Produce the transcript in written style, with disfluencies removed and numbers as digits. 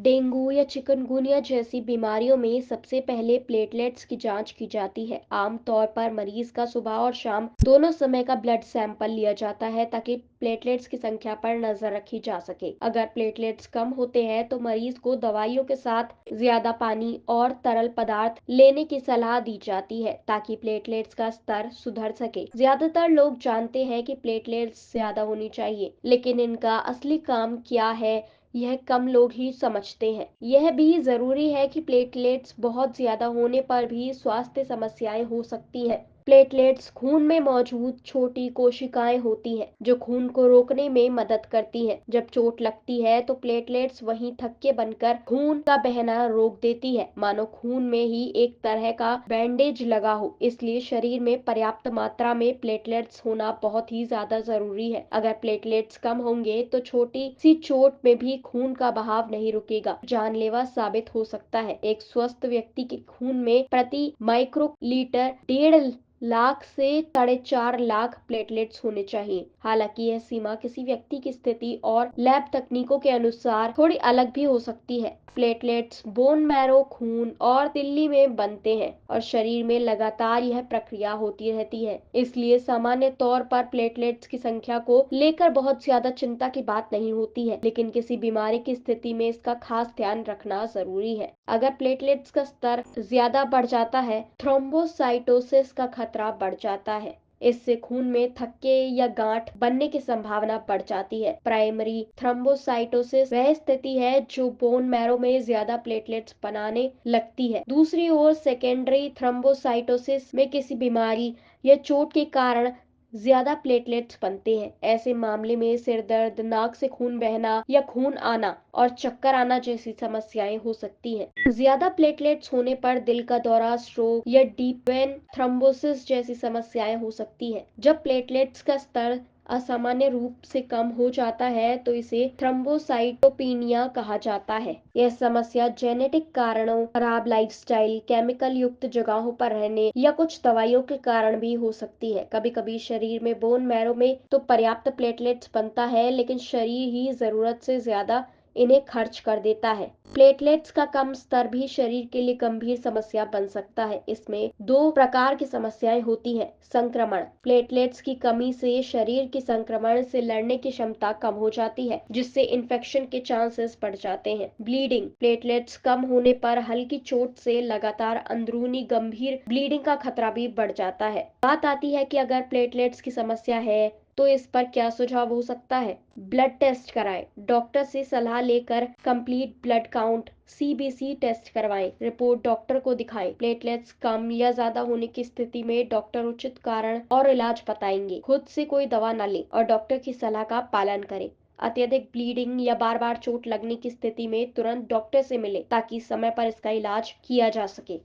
Dengue या chikungunya जैसी बीमारियों में सबसे पहले प्लेटलेट्स की जांच की जाती है। आमतौर पर मरीज का सुबह और शाम दोनों समय का ब्लड सैंपल लिया जाता है ताकि प्लेटलेट्स की संख्या पर नजर रखी जा सके। अगर प्लेटलेट्स कम होते हैं तो मरीज को दवाइयों के साथ ज्यादा पानी और तरल पदार्थ लेने की सलाह दी जाती है ताकि प्लेटलेट्स का स्तर सुधर सके। ज्यादातर लोग जानते हैं कि प्लेटलेट्स ज्यादा होनी चाहिए, लेकिन इनका असली काम क्या है यह कम लोग ही समझते हैं। यह भी जरूरी है कि प्लेटलेट्स बहुत ज्यादा होने पर भी स्वास्थ्य समस्याएं हो सकती हैं। प्लेटलेट्स खून में मौजूद छोटी कोशिकाएं होती हैं जो खून को रोकने में मदद करती हैं। जब चोट लगती है तो प्लेटलेट्स वहीं थक्के बनकर खून का बहना रोक देती है, मानो खून में ही एक तरह का बैंडेज लगा हो। इसलिए शरीर में पर्याप्त मात्रा में प्लेटलेट्स होना बहुत ही ज्यादा जरूरी है। अगर प्लेटलेट्स कम होंगे तो छोटी सी चोट में भी खून का बहाव नहीं रुकेगा, जानलेवा साबित हो सकता है। एक स्वस्थ व्यक्ति के खून में प्रति माइक्रोलीटर 1.5 लाख से 4.5 लाख प्लेटलेट्स होने चाहिए। हालांकि यह सीमा किसी व्यक्ति की स्थिति और लैब तकनीकों के अनुसार थोड़ी अलग भी हो सकती है। प्लेटलेट्स बोन मैरो, खून और तिल्ली में बनते हैं और शरीर में लगातार यह प्रक्रिया होती रहती है। इसलिए सामान्य तौर पर प्लेटलेट्स की संख्या को लेकर बहुत ज्यादा चिंता की बात नहीं होती है, लेकिन किसी बीमारी की स्थिति में इसका खास ध्यान रखना जरूरी है। अगर प्लेटलेट्स का स्तर ज्यादा बढ़ जाता है, थ्रोम्बोसाइटोसिस का खतरा बढ़ जाता है। इससे खून में थक्के या गांठ बनने की संभावना बढ़ जाती है। प्राइमरी थ्रोम्बोसाइटोसिस वह स्थिति है जो बोन मैरो में ज्यादा प्लेटलेट्स बनाने लगती है। दूसरी ओर सेकेंडरी थ्रोम्बोसाइटोसिस में किसी बीमारी या चोट के कारण ज्यादा प्लेटलेट्स बनते हैं। ऐसे मामले में सिर दर्द, नाक से खून बहना या खून आना और चक्कर आना जैसी समस्याएं हो सकती हैं। ज्यादा प्लेटलेट्स होने पर दिल का दौरा, स्ट्रोक या डीप वेन थ्रोम्बोसिस जैसी समस्याएं हो सकती हैं। जब प्लेटलेट्स का स्तर असामान्य रूप से कम हो जाता है तो इसे थ्रोम्बोसाइटोपेनिया कहा जाता है। यह समस्या जेनेटिक कारणों, खराब लाइफस्टाइल, केमिकल युक्त जगहों पर रहने या कुछ दवाइयों के कारण भी हो सकती है। कभी-कभी शरीर में बोन मैरो में तो पर्याप्त प्लेटलेट्स बनता है, लेकिन शरीर ही जरूरत से ज्यादा इन्हें खर्च कर देता है। प्लेटलेट्स का कम स्तर भी शरीर के लिए गंभीर समस्या बन सकता है। इसमें 2 प्रकार की समस्याएं होती हैं। संक्रमण: प्लेटलेट्स की कमी से शरीर की संक्रमण से लड़ने की क्षमता कम हो जाती है, जिससे इन्फेक्शन के चांसेस बढ़ जाते हैं। ब्लीडिंग: प्लेटलेट्स कम होने पर हल्की चोट से लगातार अंदरूनी गंभीर ब्लीडिंग का खतरा भी बढ़ जाता है। बात आती है कि अगर प्लेटलेट्स की समस्या है तो इस पर क्या सुझाव हो सकता है। ब्लड टेस्ट कराएं। डॉक्टर से सलाह लेकर complete blood count CBC test करवाएं। रिपोर्ट डॉक्टर को दिखाएं। प्लेटलेट्स कम या ज्यादा होने की स्थिति में डॉक्टर उचित कारण और इलाज बताएंगे। खुद से कोई दवा न लें और डॉक्टर की सलाह का पालन करें। अत्यधिक ब्लीडिंग या बार बार चोट लगने की स्थिति में तुरंत डॉक्टर से मिलें ताकि समय पर इसका इलाज किया जा सके।